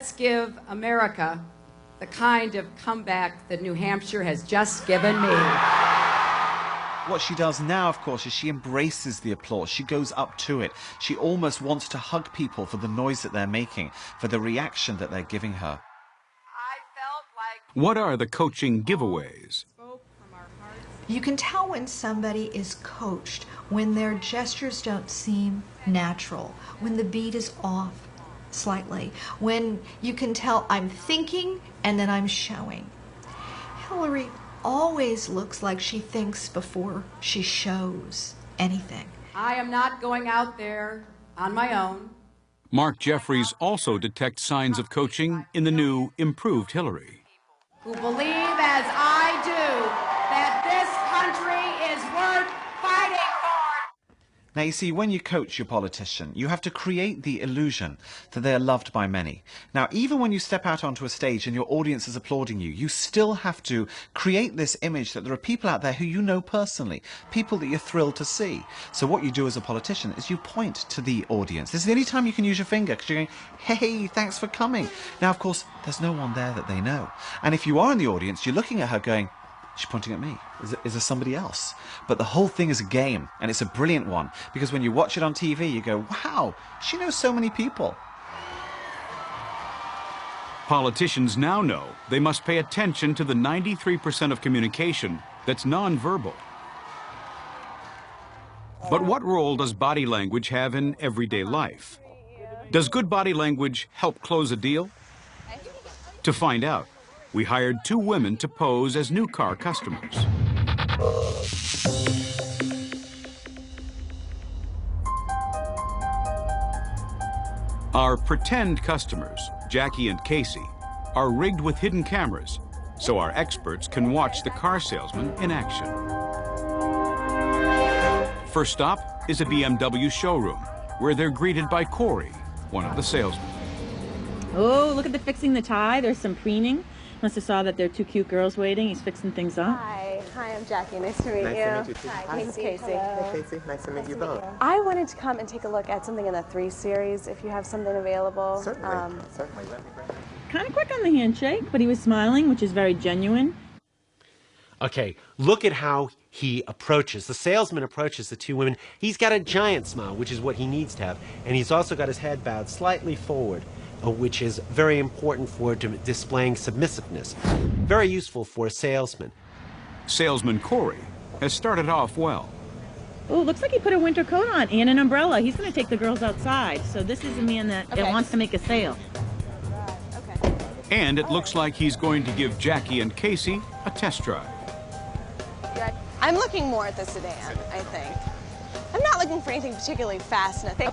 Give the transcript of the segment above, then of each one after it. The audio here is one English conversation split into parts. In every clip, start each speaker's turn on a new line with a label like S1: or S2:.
S1: Let's give America the kind of comeback that New Hampshire has just given me.
S2: What she does now, of course, is she embraces the applause. She goes up to it. She almost wants to hug people for the noise that they're making, for the reaction that they're giving her.
S3: What are the coaching giveaways?
S4: You can tell when somebody is coached, when their gestures don't seem natural, when the beat is off slightly, when you can tell I'm thinking and then I'm showing. Hillary always looks like she thinks before she shows anything.
S1: I am not going out there on my own.
S3: Mark Jeffries also detects signs of coaching in the new, improved Hillary.
S1: Who believe, as I do, that this country is worth fighting for.
S2: Now, you see, when you coach your politician, you have to create the illusion that they are loved by many. Now, even when you step out onto a stage and your audience is applauding you, you still have to create this image that there are people out there who you know personally, people that you're thrilled to see. So what you do as a politician is you point to the audience. This is the only time you can use your finger, because you're going, hey, thanks for coming. Now, of course, there's no one there that they know. And if you are in the audience, you're looking at her going, she's pointing at me. Is there somebody else? But the whole thing is a game, and it's a brilliant one, because when you watch it on TV, you go, wow, she knows so many people.
S3: Politicians now know they must pay attention to the 93% of communication that's nonverbal. But what role does body language have in everyday life? Does good body language help close a deal? To find out, we hired 2 women to pose as new car customers. Our pretend customers, Jackie and Casey, are rigged with hidden cameras, so our experts can watch the car salesman in action. First stop is a BMW showroom, where they're greeted by Corey, one of the salesmen.
S5: Oh, look at the fixing the tie. There's some preening. Must have saw that there are 2 cute girls waiting. He's fixing things up.
S6: Hi, I'm Jackie. Nice to meet you.
S7: Nice to meet you.
S6: Hi, Casey.
S7: Hi, Casey. Nice to meet you both.
S6: I wanted to come and take a look at something in the 3 Series, if you have something available.
S7: Certainly. Certainly. Let me grab it.
S5: Kind of quick on the handshake, but he was smiling, which is very genuine.
S8: Okay, look at how he approaches. The salesman approaches the 2 women. He's got a giant smile, which is what he needs to have. And he's also got his head bowed slightly forward, which is very important for displaying submissiveness. Very useful for a salesman.
S3: Salesman Corey has started off well.
S5: Oh, looks like he put a winter coat on and an umbrella. He's going to take the girls outside. So this is a man that wants to make a sale.
S6: Okay.
S3: And it looks like he's going to give Jackie and Casey a test drive.
S6: I'm looking more at the sedan, I think. I'm not looking for anything particularly fast, nothing.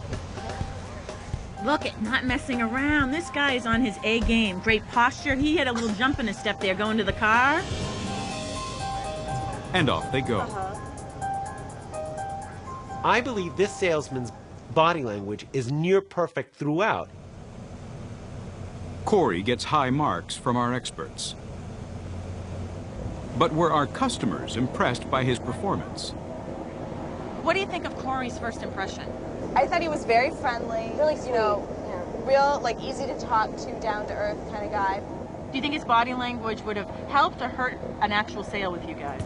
S5: Look at not messing around. This guy is on his A game. Great posture. He had a little jump in his step there going to the car.
S3: And off they go.
S8: I believe this salesman's body language is near perfect throughout.
S3: Corey gets high marks from our experts. But were our customers impressed by his performance?
S5: What do you think of Corey's first impression?
S6: I thought he was very friendly, really sweet, real, like, easy to talk to, down-to-earth kind of guy.
S5: Do you think his body language would have helped or hurt an actual sale with you guys?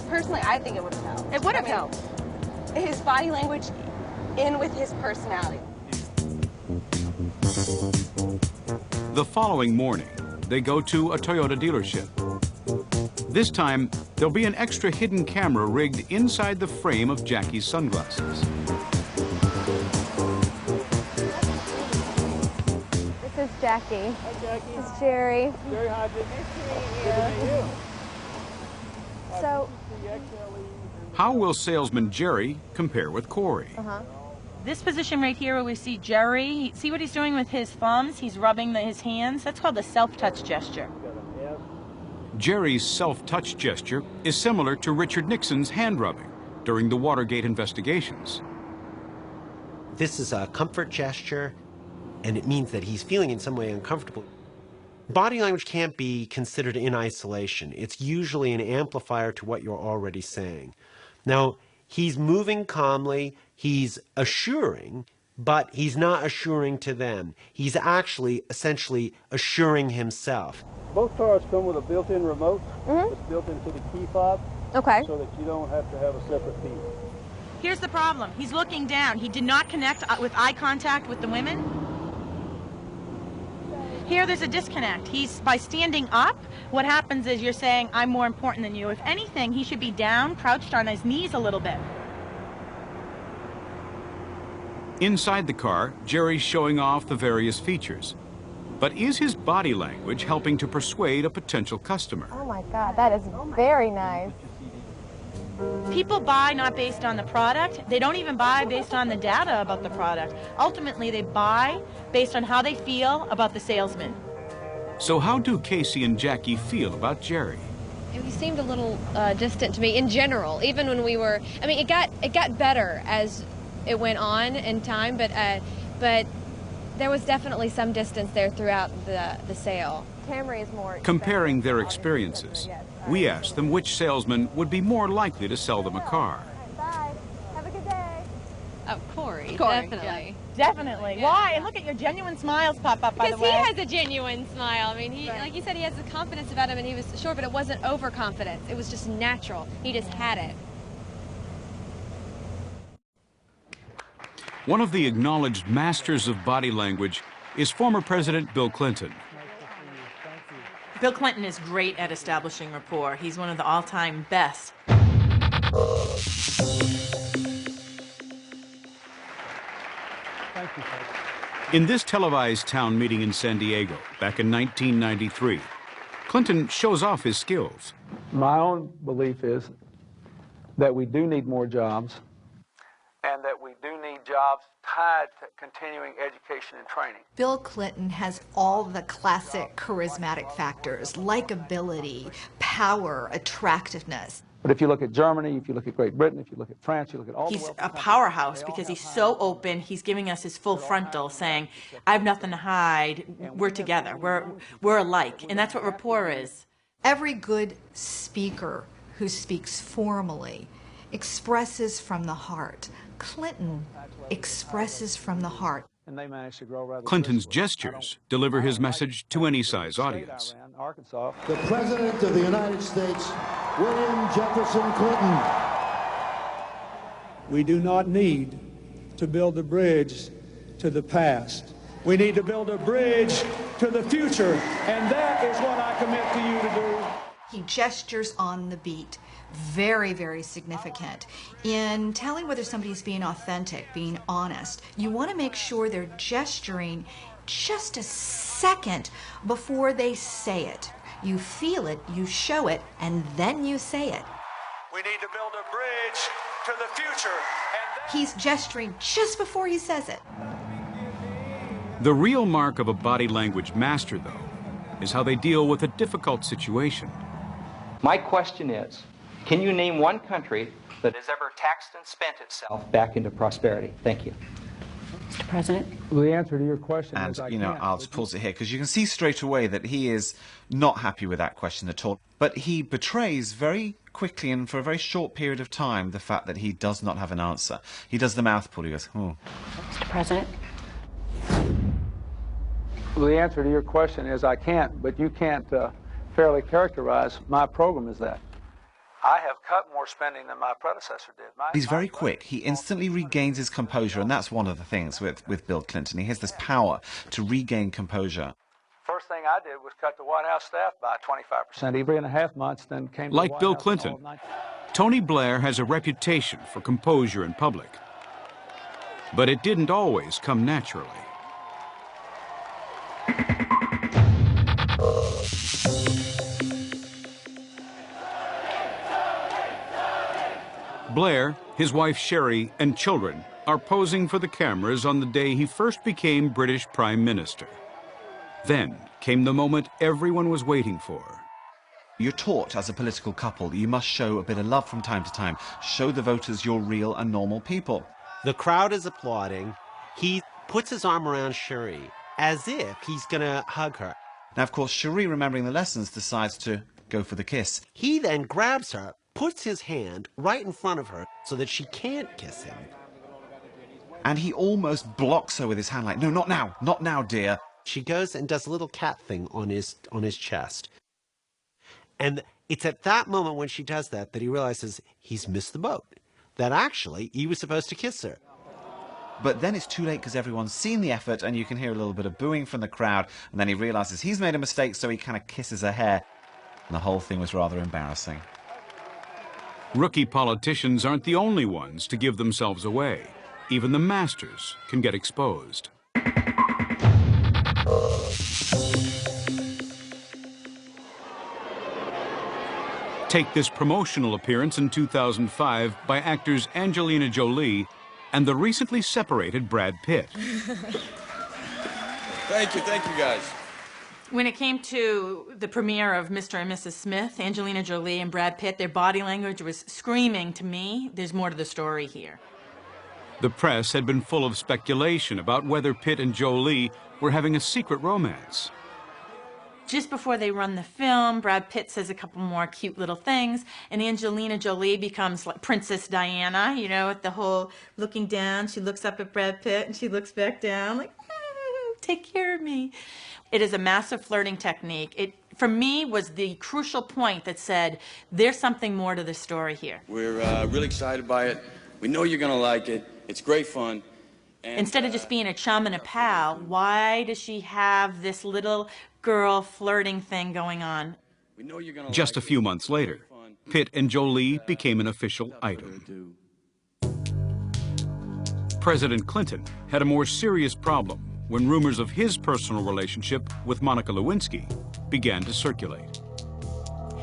S6: Personally, I think it would have helped.
S5: It would have helped.
S6: His body language in with his personality.
S3: The following morning, they go to a Toyota dealership. This time, there'll be an extra hidden camera rigged inside the frame of Jackie's sunglasses.
S6: This is Jackie.
S7: Hi, Jackie.
S6: This is Jerry.
S7: Very hot.
S6: Nice to meet you. So,
S3: How will salesman Jerry compare with Corey?
S5: This position right here where we see Jerry, see what he's doing with his thumbs? He's rubbing his hands. That's called the self-touch gesture.
S3: Jerry's self-touch gesture is similar to Richard Nixon's hand-rubbing during the Watergate investigations.
S8: This is a comfort gesture, and it means that he's feeling in some way uncomfortable. Body language can't be considered in isolation. It's usually an amplifier to what you're already saying. Now, he's moving calmly, he's assuring, but he's not assuring to them. He's actually essentially assuring himself.
S9: Both cars come with a built-in remote that's built into the key fob,
S6: Okay.
S9: so that you don't have to have a separate key.
S5: Here's the problem. He's looking down. He did not connect with eye contact with the women. Here there's a disconnect. By standing up, what happens is you're saying, I'm more important than you. If anything, he should be down, crouched on his knees a little bit.
S3: Inside the car, Jerry's showing off the various features. But is his body language helping to persuade a potential customer?
S6: Oh my God, that is very nice.
S5: People buy not based on the product. They don't even buy based on the data about the product. Ultimately, they buy based on how they feel about the salesman.
S3: So how do Casey and Jackie feel about Jerry?
S10: He seemed a little distant to me in general, even when we were, I mean, it got better as it went on in time, but there was definitely some distance there throughout the sale.
S6: Camry is more
S3: Comparing their experiences, we asked them which salesman would be more likely to sell them a car.
S6: Bye. Have a good day.
S10: Oh, Corey,
S5: Corey,
S10: definitely.
S5: yeah. Definitely.
S10: Yeah.
S5: Why? And look at your genuine smiles pop up, by the
S10: Because
S5: way.
S10: he has a genuine smile. I mean, like you said, he has the confidence about him, and he was sure, but it wasn't overconfidence. It was just natural. He just had it.
S3: One of the acknowledged masters of body language is former President Bill Clinton.
S5: Bill Clinton is great at establishing rapport. He's one of the all-time best.
S3: In this televised town meeting in San Diego back in 1993, Clinton shows off his skills.
S9: My own belief is that we do need more jobs, and that we do need jobs tied to continuing education and training.
S4: Bill Clinton has all the classic charismatic factors: likability, power, attractiveness.
S9: But if you look at Germany, if you look at Great Britain, if you look at France, you look at all
S5: He's a powerhouse because he's so open. He's giving us his full frontal, saying, I have nothing to hide. We're together. We're alike. And that's what rapport is.
S4: Every good speaker who speaks formally expresses from the heart. Clinton expresses from the heart.
S9: And they managed to grow rather
S3: Clinton's
S9: briskly.
S3: gestures deliver his message to any size audience.
S9: Arkansas.
S11: The President of the United States, William Jefferson Clinton.
S12: We do not need to build a bridge to the past. We need to build a bridge to the future, and that is what I commit to you to do.
S4: He gestures on the beat. Very, very significant. In telling whether somebody's being authentic, being honest, you want to make sure they're gesturing just a second before they say it. You feel it, you show it, and then you say it.
S12: We need to build a bridge to the future, and
S4: He's gesturing just before he says it.
S3: The real mark of a body language master, though, is how they deal with a difficult situation.
S13: My question is, can you name one country that has ever taxed and spent itself back into prosperity? Thank you.
S10: Mr. President?
S9: Well, the answer to your question
S2: And,
S9: is I
S2: you know,
S9: can't.
S2: I'll just pause it here because you can see straight away that he is not happy with that question at all. But he betrays very quickly and for a very short period of time the fact that he does not have an answer. He does the mouth pull. He goes, oh.
S10: Mr. President?
S9: Well, the answer to your question is I can't, but you can't fairly characterize my program as that. I have cut more spending than my predecessor did.
S2: He's very quick. He instantly regains his composure, and that's one of the things with Bill Clinton. He has this power to regain composure.
S9: First thing I did was cut the White House staff by 25% every 3.5 months, then came to the
S3: Like
S9: White
S3: Bill
S9: House
S3: Clinton,
S9: all night.
S3: Tony Blair has a reputation for composure in public. But it didn't always come naturally. Blair, his wife Sherry, and children are posing for the cameras on the day he first became British Prime Minister. Then came the moment everyone was waiting for.
S2: You're taught as a political couple that you must show a bit of love from time to time. Show the voters you're real and normal people.
S8: The crowd is applauding. He puts his arm around Sherry as if he's going to hug her.
S2: Now, of course, Cherie, remembering the lessons, decides to go for the kiss.
S8: He then grabs her, puts his hand right in front of her so that she can't kiss him.
S2: And he almost blocks her with his hand, like, no, not now, not now, dear.
S8: She goes and does a little cat thing on his chest. And it's at that moment when she does that that he realizes he's missed the boat. That actually he was supposed to kiss her.
S2: But then it's too late because everyone's seen the effort and you can hear a little bit of booing from the crowd. And then he realizes he's made a mistake, so he kind of kisses her hair. And the whole thing was rather embarrassing.
S3: Rookie politicians aren't the only ones to give themselves away. Even the masters can get exposed. Take this promotional appearance in 2005 by actors Angelina Jolie and the recently separated Brad Pitt.
S14: Thank you guys.
S5: When it came to the premiere of Mr. and Mrs. Smith, Angelina Jolie and Brad Pitt, their body language was screaming to me, there's more to the story here.
S3: The press had been full of speculation about whether Pitt and Jolie were having a secret romance.
S5: Just before they run the film, Brad Pitt says a couple more cute little things, and Angelina Jolie becomes like Princess Diana, you know, with the whole looking down. She looks up at Brad Pitt, and she looks back down, like, take care of me. It is a massive flirting technique. It, for me, was the crucial point that said, there's something more to the story here.
S14: We're really excited by it. We know you're going to like it. It's great fun. And,
S5: instead of just being a chum and a pal, why does she have this little girl flirting thing going on?
S3: Just a few months later, Pitt and Jolie became an official item. President Clinton had a more serious problem when rumors of his personal relationship with Monica Lewinsky began to circulate.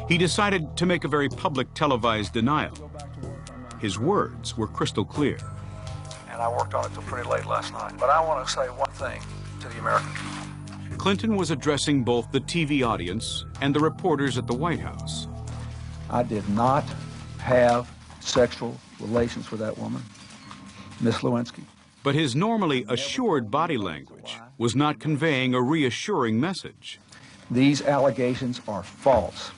S3: He decided to make a very public televised denial. His words were crystal clear.
S15: And I worked on it till pretty late last night. But I want to say one thing to the American people.
S3: Clinton was addressing both the TV audience and the reporters at the White House.
S9: I did not have sexual relations with that woman, Miss Lewinsky.
S3: But his normally assured body language was not conveying a reassuring message.
S9: These allegations are false,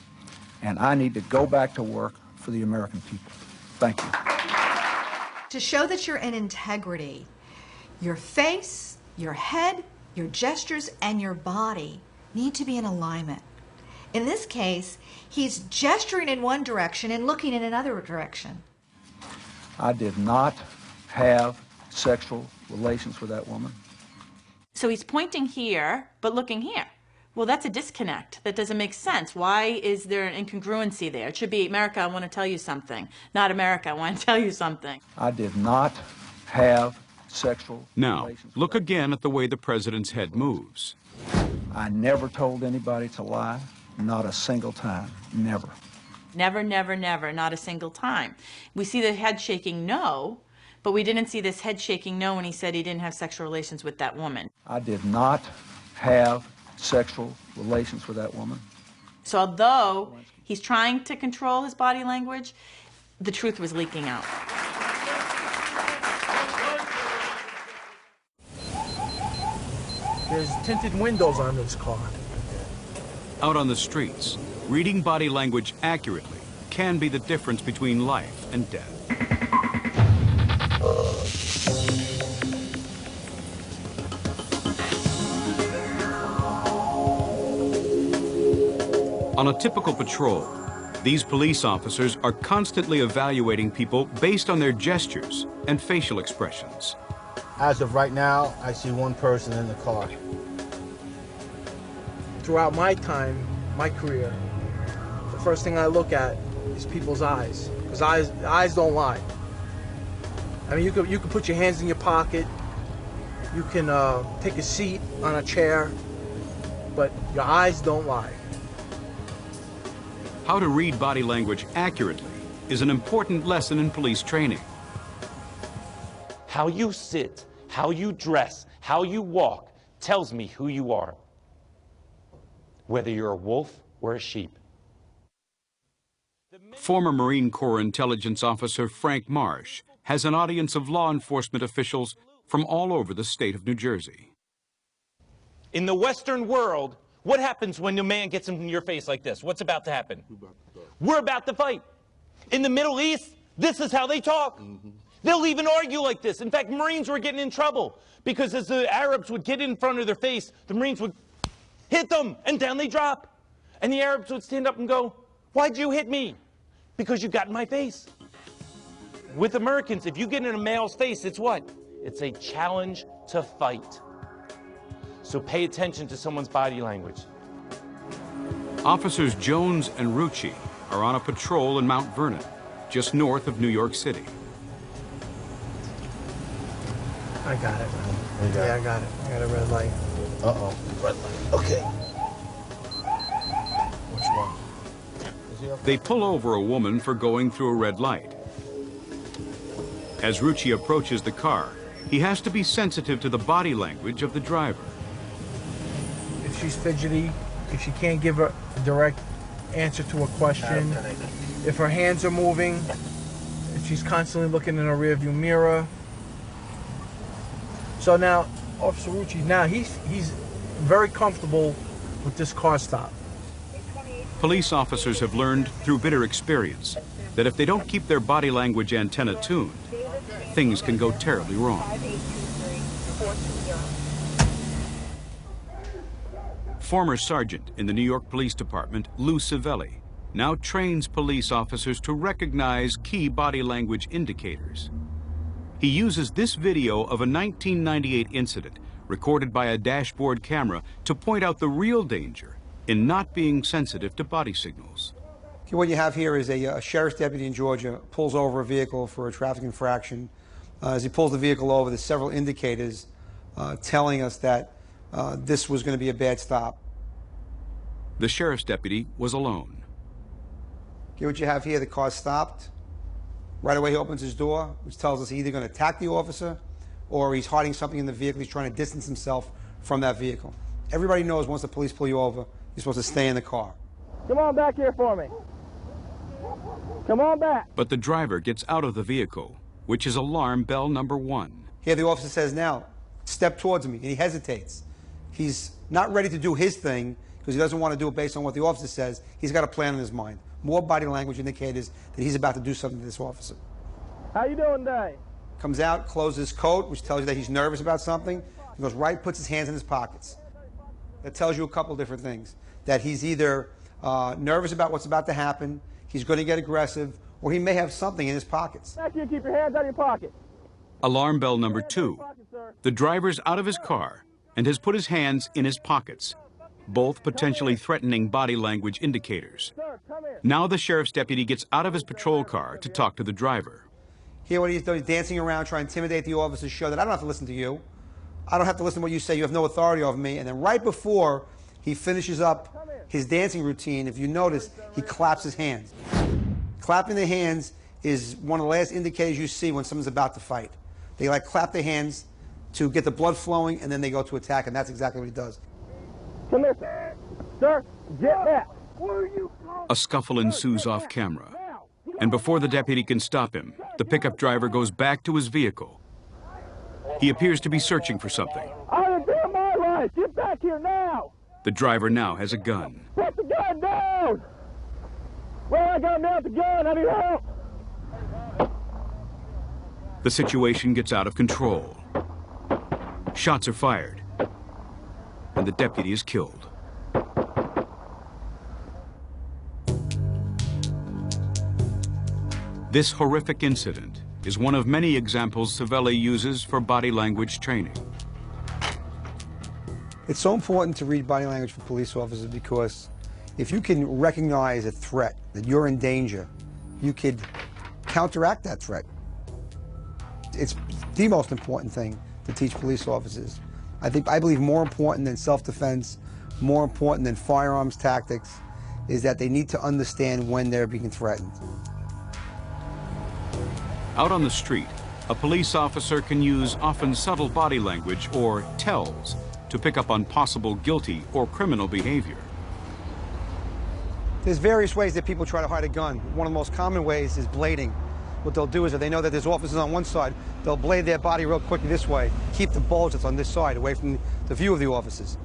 S9: and I need to go back to work for the American people. Thank you.
S4: To show that you're in integrity, your face, your head, your gestures, and your body need to be in alignment. In this case, he's gesturing in one direction and looking in another direction.
S9: I did not have sexual relations with that woman.
S5: So he's pointing here, but looking here. Well, that's a disconnect. That doesn't make sense. Why is there an incongruency there? It should be, America, I want to tell you something. Not America, I want to tell you something.
S9: I did not have sexual
S3: relations. Now, look again at the way the president's head moves.
S9: I never told anybody to lie, not a single time, never.
S5: Never, never, never, not a single time. We see the head shaking no, but we didn't see this head shaking no when he said he didn't have sexual relations with that woman.
S9: I did not have sexual relations with that woman.
S5: So although he's trying to control his body language, the truth was leaking out.
S16: There's tinted windows on this car.
S3: Out on the streets, reading body language accurately can be the difference between life and death. On a typical patrol, these police officers are constantly evaluating people based on their gestures and facial expressions.
S16: As of right now, I see one person in the car. Throughout my time, my career, the first thing I look at is people's eyes, because eyes don't lie. I mean, you could put your hands in your pocket, you can take a seat on a chair, but your eyes don't lie.
S3: How to read body language accurately is an important lesson in police training.
S17: How you sit, how you dress, how you walk tells me who you are, whether you're a wolf or a sheep.
S3: Former Marine Corps intelligence officer Frank Marsh has an audience of law enforcement officials from all over the state of New Jersey.
S17: In the Western world, what happens when a man gets in your face like this? What's about to happen? We're about to fight. In the Middle East, this is how they talk. They'll even argue like this. In fact, Marines were getting in trouble because as the Arabs would get in front of their face, the Marines would hit them, and down they drop. And the Arabs would stand up and go, "Why'd you hit me?" "Because you got in my face." With Americans, if you get in a male's face, it's what? It's a challenge to fight. So pay attention to someone's body language.
S3: Officers Jones and Rucci are on a patrol in Mount Vernon, just north of New York City.
S16: I got it. Yeah, I got it. I got a red light.
S11: Uh-oh. Red light. Okay. Which one? Is he okay?
S3: They pull over a woman for going through a red light. As Rucci approaches the car, he has to be sensitive to the body language of the driver.
S16: If she's fidgety, if she can't give a direct answer to a question, if her hands are moving, if she's constantly looking in a rearview mirror. So now, Officer Rucci, now he's very comfortable with this car stop.
S3: Police officers have learned through bitter experience that if they don't keep their body language antenna tuned, things can go terribly wrong. Former sergeant in the New York Police Department, Lou Civelli, now trains police officers to recognize key body language indicators. He uses this video of a 1998 incident recorded by a dashboard camera to point out the real danger in not being sensitive to body signals.
S18: What you have here is a sheriff's deputy in Georgia pulls over a vehicle for a traffic infraction. As he pulls the vehicle over, there's several indicators telling us that this was going to be a bad stop.
S3: The sheriff's deputy was alone.
S18: Okay, what you have here, the car stopped. Right away he opens his door, which tells us he's either going to attack the officer or he's hiding something in the vehicle. He's trying to distance himself from that vehicle. Everybody knows once the police pull you over, you're supposed to stay in the car.
S16: Come on back here for me. Come on back.
S3: But the driver gets out of the vehicle, which is alarm bell number 1.
S18: Here the officer says, now, step towards me, and he hesitates. He's not ready to do his thing because he doesn't want to do it based on what the officer says. He's got a plan in his mind. More body language indicators that he's about to do something to this officer.
S16: How you doing today?
S18: Comes out, closes his coat, which tells you that he's nervous about something. He goes right, puts his hands in his pockets. That tells you a couple different things. That he's either nervous about what's about to happen, he's going to get aggressive, or he may have something in his pockets.
S16: Back here, keep your hands out of your pocket.
S3: Alarm bell number 2. The driver's out of his car and has put his hands in his pockets, both potentially threatening body language indicators. Now the sheriff's deputy gets out of his patrol car to talk to the driver.
S18: Here what he's doing, he's dancing around, trying to intimidate the officers, show that I don't have to listen to you. I don't have to listen to what you say. You have no authority over me. And then right before he finishes up his dancing routine, if you notice, he claps his hands. Clapping the hands is one of the last indicators you see when someone's about to fight. They like clap their hands to get the blood flowing, and then they go to attack, and that's exactly what he does.
S16: Come here, sir. Sir, get back. Where are you from?
S3: A scuffle ensues off camera, and before the deputy can stop him, the pickup driver goes back to his vehicle. He appears to be searching for something.
S16: I am doing my life. Get back here now.
S3: The driver now has a gun.
S16: Put the gun down. Well, I got him down with the gun. I need help.
S3: The situation gets out of control. Shots are fired, and the deputy is killed. This horrific incident is one of many examples Civelli uses for body language training.
S18: It's so important to read body language for police officers because if you can recognize a threat, that you're in danger, you could counteract that threat. It's the most important thing to teach police officers. I believe more important than self-defense, more important than firearms tactics, is that they need to understand when they're being threatened.
S3: Out on the street, a police officer can use often subtle body language, or tells, to pick up on possible guilty or criminal behavior.
S18: There's various ways that people try to hide a gun. One of the most common ways is blading. What they'll do is if they know that there's officers on one side, they'll blade their body real quickly this way, keep the bulge that's on this side away from the view of the officers.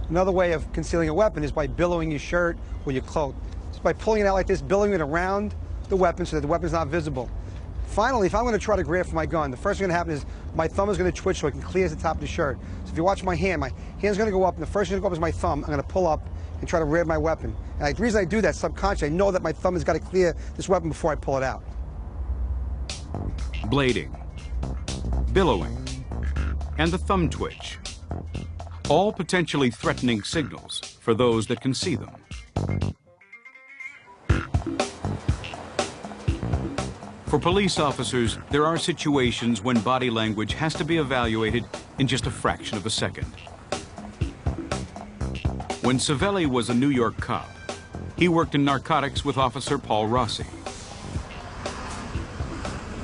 S18: Another way of concealing a weapon is by billowing your shirt or your cloak. Just by pulling it out like this, billowing it around the weapon so that the weapon's not visible. Finally, if I'm going to try to grab for my gun, the first thing going to happen is my thumb is going to twitch so it can clear the top of the shirt. So if you watch my hand's going to go up, and the first thing to go up is my thumb. I'm going to pull up and try to grab my weapon. And the reason I do that subconsciously, I know that my thumb has got to clear this weapon before I pull it out.
S3: Blading, billowing, and the thumb twitch. All potentially threatening signals for those that can see them. For police officers, there are situations when body language has to be evaluated in just a fraction of a second. When Savelli was a New York cop, he worked in narcotics with Officer Paul Rossi.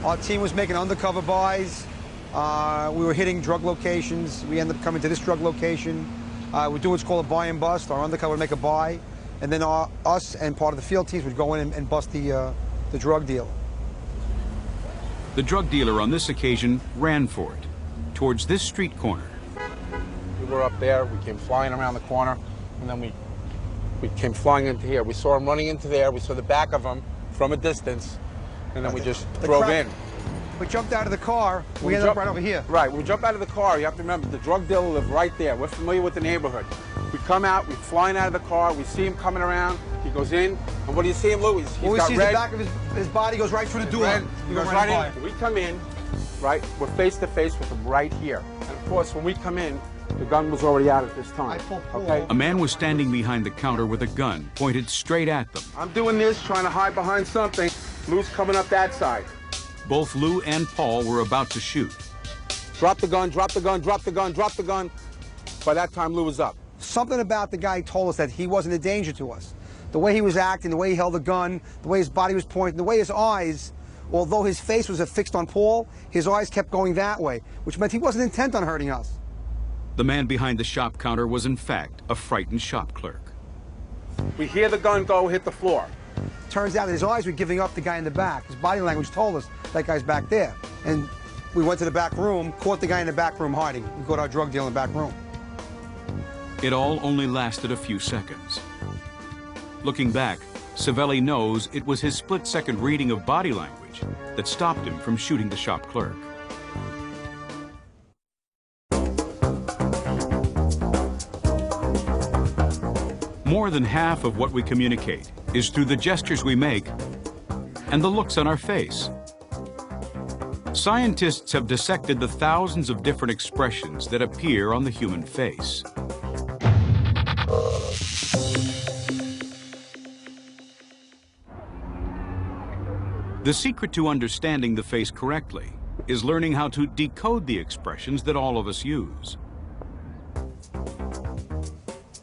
S18: Our team was making undercover buys. We were hitting drug locations. We ended up coming to this drug location. We do what's called a buy and bust. Our undercover would make a buy, and then us and part of the field teams would go in and bust the drug dealer.
S3: The drug dealer on this occasion ran for it, towards this street corner.
S16: We were up there, we came flying around the corner, and then we came flying into here. We saw him running into there, we saw the back of him from a distance, and then we just drove in.
S18: We jumped out of the car, we ended up right over here.
S16: Right, we jump out of the car, you have to remember, the drug dealer lived right there. We're familiar with the neighborhood. We come out, we're flying out of the car, we see him coming around, he goes in, and what do you see him, Louis? He's got
S18: the back of his body goes right through the door.
S16: He goes right in. We come in, right, we're face to face with him right here. And of course, when we come in, the gun was already out at this time. Okay?
S3: A man was standing behind the counter with a gun pointed straight at them.
S16: I'm doing this, trying to hide behind something. Lou's coming up that side.
S3: Both Lou and Paul were about to shoot.
S16: Drop the gun, drop the gun, drop the gun, drop the gun. By that time, Lou was up.
S18: Something about the guy told us that he wasn't a danger to us. The way he was acting, the way he held the gun, the way his body was pointing, the way his eyes, although his face was fixed on Paul, his eyes kept going that way, which meant he wasn't intent on hurting us.
S3: The man behind the shop counter was in fact a frightened shop clerk.
S16: We hear the gun go hit the floor.
S18: Turns out his eyes were giving up the guy in the back. His body language told us that guy's back there. And we went to the back room, caught the guy in the back room hiding. We caught our drug dealer in the back room.
S3: It all only lasted a few seconds. Looking back, Savelli knows it was his split-second reading of body language that stopped him from shooting the shop clerk. More than half of what we communicate is through the gestures we make and the looks on our face. Scientists have dissected the thousands of different expressions that appear on the human face. The secret to understanding the face correctly is learning how to decode the expressions that all of us use.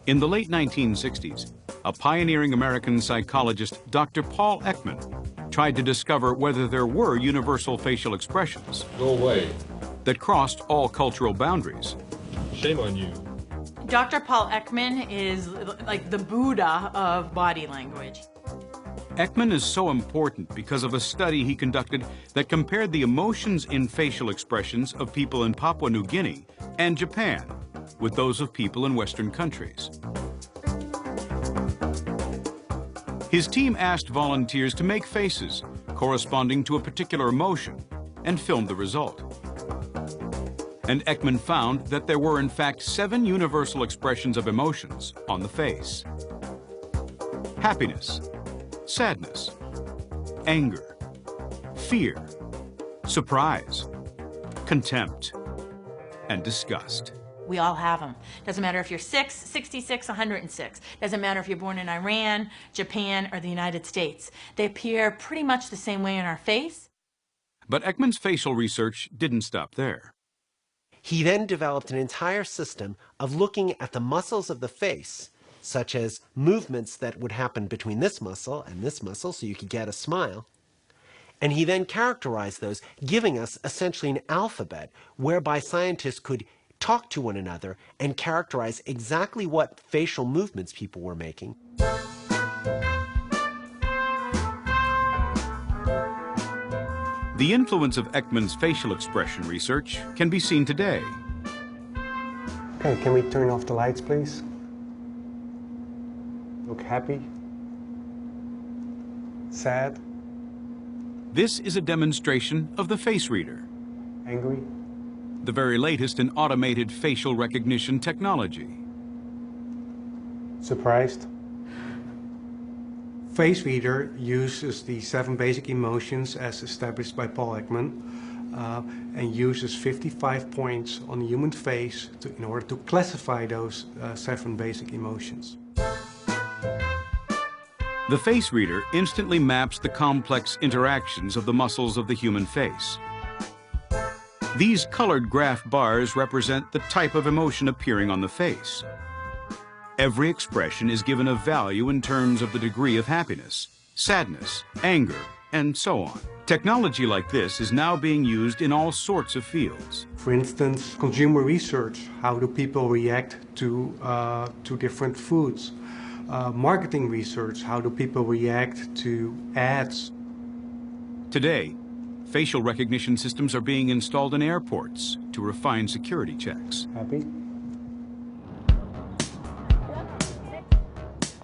S3: In the late 1960s, a pioneering American psychologist, Dr. Paul Ekman, tried to discover whether there were universal facial expressions that crossed all cultural boundaries.
S19: Shame on you.
S5: Dr. Paul Ekman is like the Buddha of body language.
S3: Ekman is so important because of a study he conducted that compared the emotions in facial expressions of people in Papua New Guinea and Japan with those of people in Western countries. His team asked volunteers to make faces corresponding to a particular emotion and filmed the result. And Ekman found that there were in fact 7 universal expressions of emotions on the face. Happiness, sadness, anger, fear, surprise, contempt, and disgust.
S5: We all have them. Doesn't matter if you're 6, 66, 106. Doesn't matter if you're born in Iran, Japan, or the United States. They appear pretty much the same way in our face.
S3: But Ekman's facial research didn't stop there.
S8: He then developed an entire system of looking at the muscles of the face, such as movements that would happen between this muscle and this muscle, so you could get a smile. And he then characterized those, giving us essentially an alphabet whereby scientists could talk to one another and characterize exactly what facial movements people were making.
S3: The influence of Ekman's facial expression research can be seen today.
S20: Okay, can we turn off the lights, please? Look happy, sad,
S3: This is a demonstration of the face reader.
S20: Angry?
S3: The very latest in automated facial recognition technology.
S20: Surprised? Face reader uses the 7 basic emotions as established by Paul Ekman and uses 55 points on the human face in order to classify those 7 basic emotions.
S3: The face reader instantly maps the complex interactions of the muscles of the human face. These colored graph bars represent the type of emotion appearing on the face. Every expression is given a value in terms of the degree of happiness, sadness, anger, and so on. Technology like this is now being used in all sorts of fields.
S20: For instance, consumer research. How do people react to different foods? Marketing research. How do people react to ads?
S3: Today, facial recognition systems are being installed in airports to refine security checks.
S20: Happy?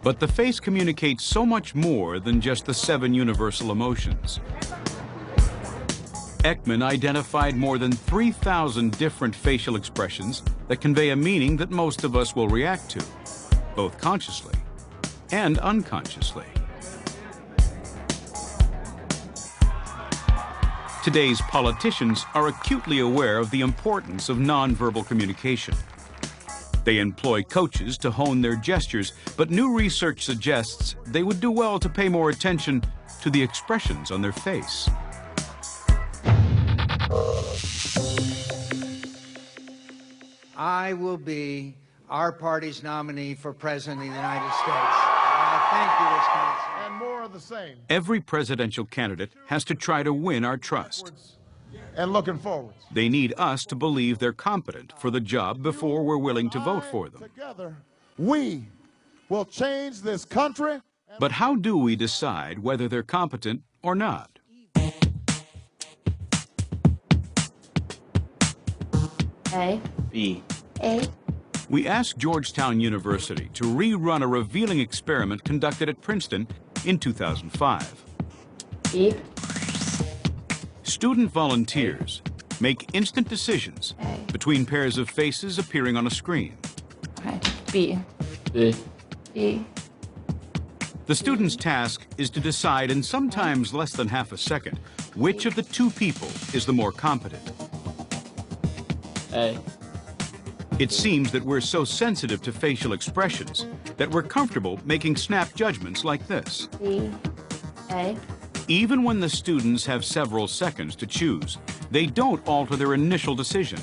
S3: But the face communicates so much more than just the 7 universal emotions. Ekman identified more than 3,000 different facial expressions that convey a meaning that most of us will react to, both consciously and unconsciously. Today's politicians are acutely aware of the importance of nonverbal communication. They employ coaches to hone their gestures, but new research suggests they would do well to pay more attention to the expressions on their face.
S19: I will be our party's nominee for President of the United States. Thank you, Wisconsin.
S11: And more of the same.
S3: Every presidential candidate has to try to win our trust.
S11: And looking forward.
S3: They need us to believe they're competent for the job before we're willing to vote for them.
S11: Together, we will change this country.
S3: But how do we decide whether they're competent or not?
S21: A.
S3: B.
S21: A.
S3: We asked Georgetown University to rerun a revealing experiment conducted at Princeton in 2005.
S21: B.
S3: Student volunteers make instant decisions between pairs of faces appearing on a screen.
S21: Okay. B.
S3: B.
S21: B.
S3: The student's task is to decide in sometimes less than half a second which of the 2 people is the more competent.
S21: A.
S3: It seems that we're so sensitive to facial expressions that we're comfortable making snap judgments like this.
S21: B. A.
S3: Even when the students have several seconds to choose, they don't alter their initial decision.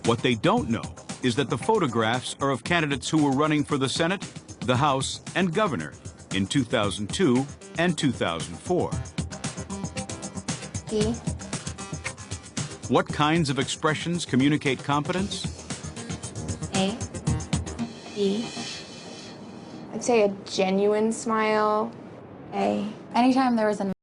S3: What they don't know is that the photographs are of candidates who were running for the Senate, the House, and Governor in 2002 and 2004.
S21: B.
S3: What kinds of expressions communicate competence?
S21: A. B. I'd say a genuine smile. A. Anytime there was a